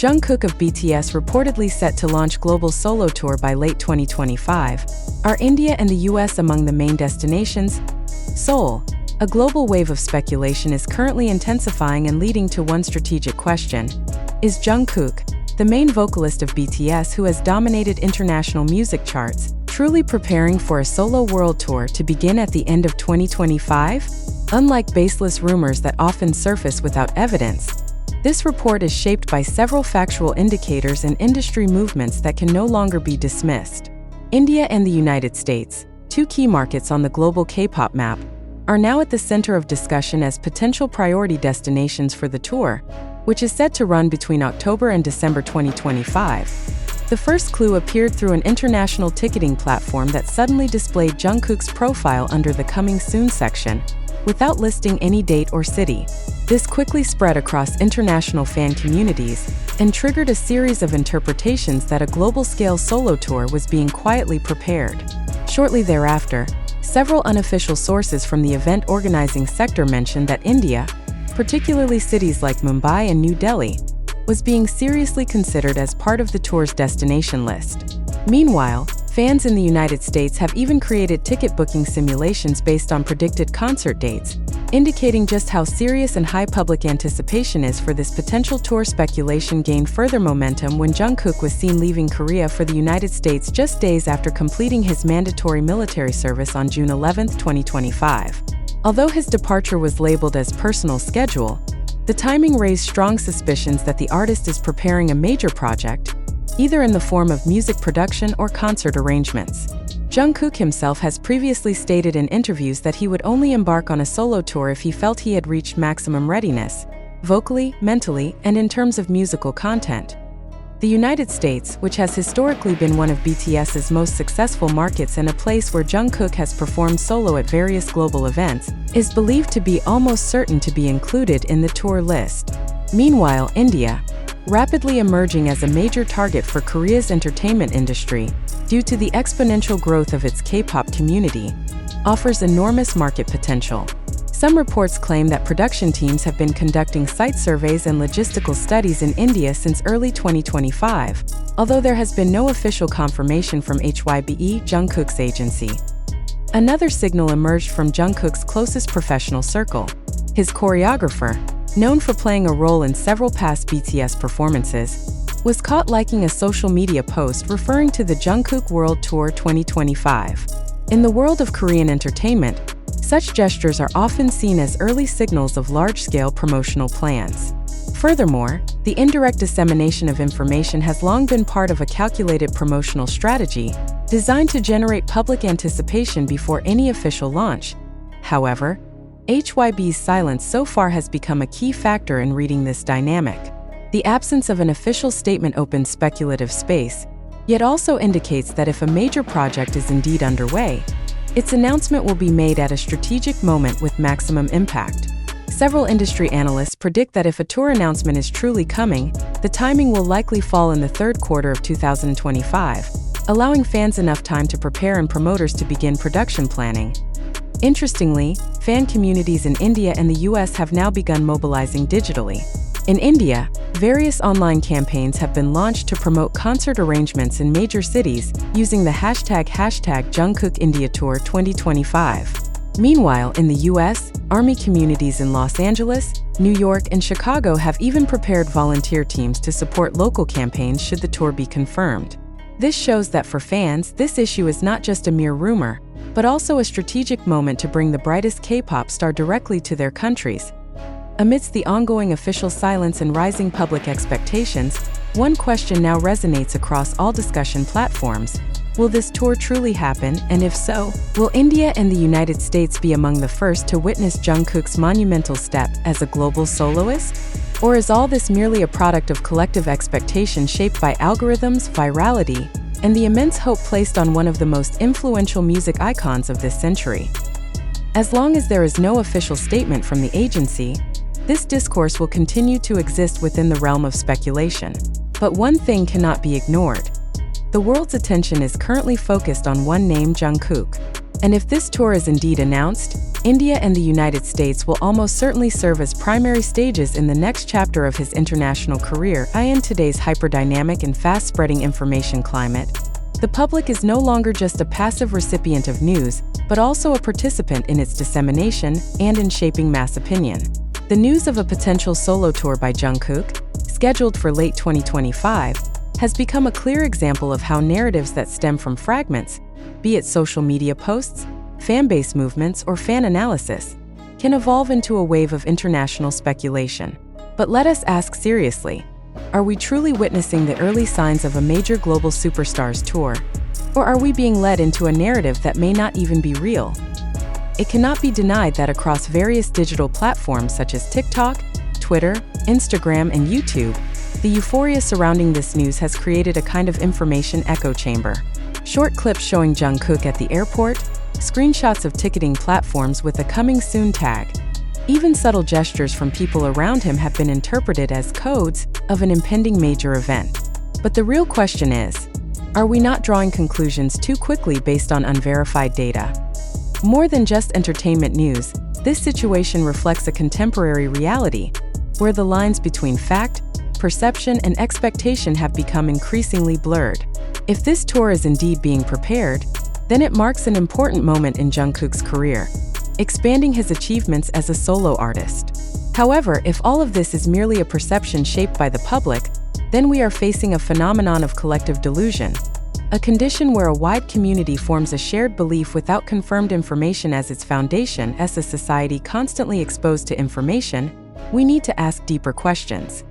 Jungkook of BTS reportedly set to launch global solo tour by late 2025. Are India and the US among the main destinations? Seoul. A global wave of speculation is currently intensifying and leading to one strategic question. Is Jungkook, the main vocalist of BTS who has dominated international music charts, truly preparing for a solo world tour to begin at the end of 2025? Unlike baseless rumors that often surface without evidence, this report is shaped by several factual indicators and industry movements that can no longer be dismissed. India and the United States, two key markets on the global K-pop map, are now at the center of discussion as potential priority destinations for the tour, which is set to run between October and December 2025. The first clue appeared through an international ticketing platform that suddenly displayed Jungkook's profile under the Coming Soon section, without listing any date or city. This quickly spread across international fan communities and triggered a series of interpretations that a global-scale solo tour was being quietly prepared. Shortly thereafter, several unofficial sources from the event organizing sector mentioned that India, particularly cities like Mumbai and New Delhi, was being seriously considered as part of the tour's destination list. Meanwhile, fans in the United States have even created ticket booking simulations based on predicted concert dates, indicating just how serious and high public anticipation is for this potential tour. Speculation gained further momentum when Jungkook was seen leaving Korea for the United States just days after completing his mandatory military service on June 11, 2025. Although his departure was labeled as personal schedule, the timing raised strong suspicions that the artist is preparing a major project, either in the form of music production or concert arrangements. Jungkook himself has previously stated in interviews that he would only embark on a solo tour if he felt he had reached maximum readiness, vocally, mentally, and in terms of musical content. The United States, which has historically been one of BTS's most successful markets and a place where Jungkook has performed solo at various global events, is believed to be almost certain to be included in the tour list. Meanwhile, India, rapidly emerging as a major target for Korea's entertainment industry due to the exponential growth of its K-pop community, offers enormous market potential. Some reports claim that production teams have been conducting site surveys and logistical studies in India since early 2025, although there has been no official confirmation from HYBE, Jungkook's agency. Another signal emerged from Jungkook's closest professional circle. His choreographer, known for playing a role in several past BTS performances, was caught liking a social media post referring to the Jungkook World Tour 2025. In the world of Korean entertainment, such gestures are often seen as early signals of large-scale promotional plans. Furthermore, the indirect dissemination of information has long been part of a calculated promotional strategy designed to generate public anticipation before any official launch. However, HYB's silence so far has become a key factor in reading this dynamic. The absence of an official statement opens speculative space, yet also indicates that if a major project is indeed underway, its announcement will be made at a strategic moment with maximum impact. Several industry analysts predict that if a tour announcement is truly coming, the timing will likely fall in the third quarter of 2025, allowing fans enough time to prepare and promoters to begin production planning. Interestingly, fan communities in India and the US have now begun mobilizing digitally. In India, various online campaigns have been launched to promote concert arrangements in major cities using the hashtag Jungkook India Tour 2025. Meanwhile, in the US, ARMY communities in Los Angeles, New York, and Chicago have even prepared volunteer teams to support local campaigns should the tour be confirmed. This shows that for fans, this issue is not just a mere rumor, but also a strategic moment to bring the brightest K-pop star directly to their countries. Amidst the ongoing official silence and rising public expectations, one question now resonates across all discussion platforms. Will this tour truly happen, and if so, will India and the United States be among the first to witness Jungkook's monumental step as a global soloist? Or is all this merely a product of collective expectation shaped by algorithms, virality, and the immense hope placed on one of the most influential music icons of this century? As long as there is no official statement from the agency, this discourse will continue to exist within the realm of speculation. But one thing cannot be ignored. The world's attention is currently focused on one name, Jungkook. And if this tour is indeed announced, India and the United States will almost certainly serve as primary stages in the next chapter of his international career. In today's hyperdynamic and fast-spreading information climate, the public is no longer just a passive recipient of news, but also a participant in its dissemination and in shaping mass opinion. The news of a potential solo tour by Jungkook, scheduled for late 2025, has become a clear example of how narratives that stem from fragments, be it social media posts, fan-base movements, or fan analysis, can evolve into a wave of international speculation. But let us ask seriously, are we truly witnessing the early signs of a major global superstar's tour? Or are we being led into a narrative that may not even be real? It cannot be denied that across various digital platforms such as TikTok, Twitter, Instagram, and YouTube, the euphoria surrounding this news has created a kind of information echo chamber. Short clips showing Jungkook at the airport, screenshots of ticketing platforms with a "coming soon" tag. Even subtle gestures from people around him have been interpreted as codes of an impending major event. But the real question is, are we not drawing conclusions too quickly based on unverified data? More than just entertainment news, this situation reflects a contemporary reality, where the lines between fact, perception, and expectation have become increasingly blurred. If this tour is indeed being prepared, then it marks an important moment in Jungkook's career, expanding his achievements as a solo artist. However, if all of this is merely a perception shaped by the public, then we are facing a phenomenon of collective delusion, a condition where a wide community forms a shared belief without confirmed information as its foundation. As a society constantly exposed to information, we need to ask deeper questions.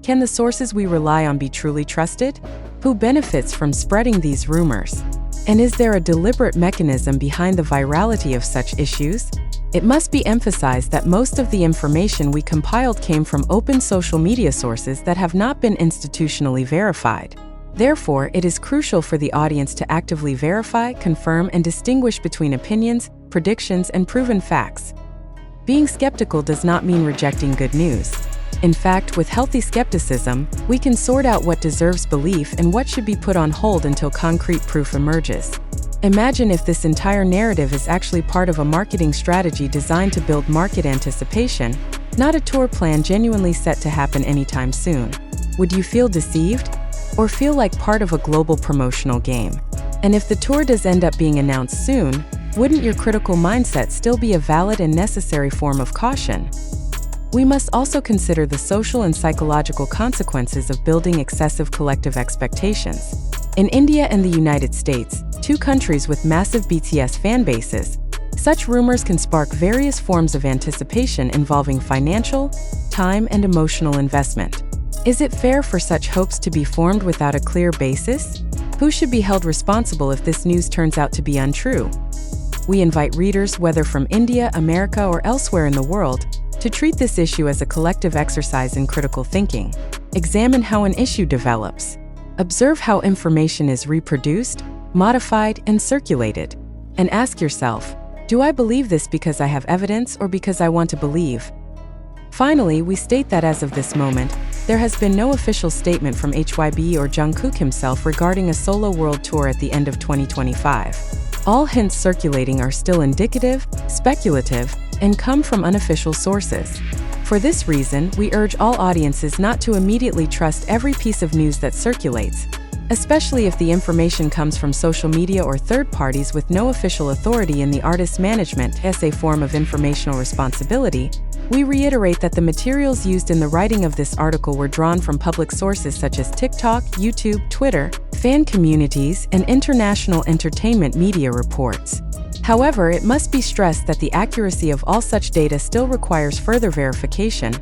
Can the sources we rely on be truly trusted? Who benefits from spreading these rumors? And is there a deliberate mechanism behind the virality of such issues? It must be emphasized that most of the information we compiled came from open social media sources that have not been institutionally verified. Therefore, it is crucial for the audience to actively verify, confirm, and distinguish between opinions, predictions, and proven facts. Being skeptical does not mean rejecting good news. In fact, with healthy skepticism, we can sort out what deserves belief and what should be put on hold until concrete proof emerges. Imagine if this entire narrative is actually part of a marketing strategy designed to build market anticipation, not a tour plan genuinely set to happen anytime soon. Would you feel deceived? Or feel like part of a global promotional game? And if the tour does end up being announced soon, wouldn't your critical mindset still be a valid and necessary form of caution? We must also consider the social and psychological consequences of building excessive collective expectations. In India and the United States, two countries with massive BTS fan bases, such rumors can spark various forms of anticipation involving financial, time, and emotional investment. Is it fair for such hopes to be formed without a clear basis? Who should be held responsible if this news turns out to be untrue? We invite readers, whether from India, America, or elsewhere in the world, to treat this issue as a collective exercise in critical thinking. Examine how an issue develops. Observe how information is reproduced, modified, and circulated. And ask yourself, do I believe this because I have evidence or because I want to believe? Finally, we state that as of this moment, there has been no official statement from HYB or Jungkook himself regarding a solo world tour at the end of 2025. All hints circulating are still indicative, speculative, and come from unofficial sources. For this reason, we urge all audiences not to immediately trust every piece of news that circulates, especially if the information comes from social media or third parties with no official authority in the artist's management. As a form of informational responsibility, we reiterate that the materials used in the writing of this article were drawn from public sources such as TikTok, YouTube, Twitter, fan communities, and international entertainment media reports. However, it must be stressed that the accuracy of all such data still requires further verification.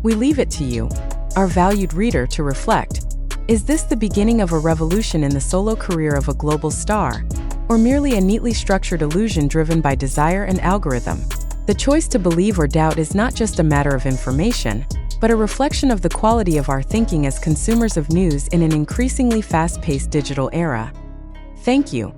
We leave it to you, our valued reader, to reflect. Is this the beginning of a revolution in the solo career of a global star, or merely a neatly structured illusion driven by desire and algorithm? The choice to believe or doubt is not just a matter of information, but a reflection of the quality of our thinking as consumers of news in an increasingly fast-paced digital era. Thank you.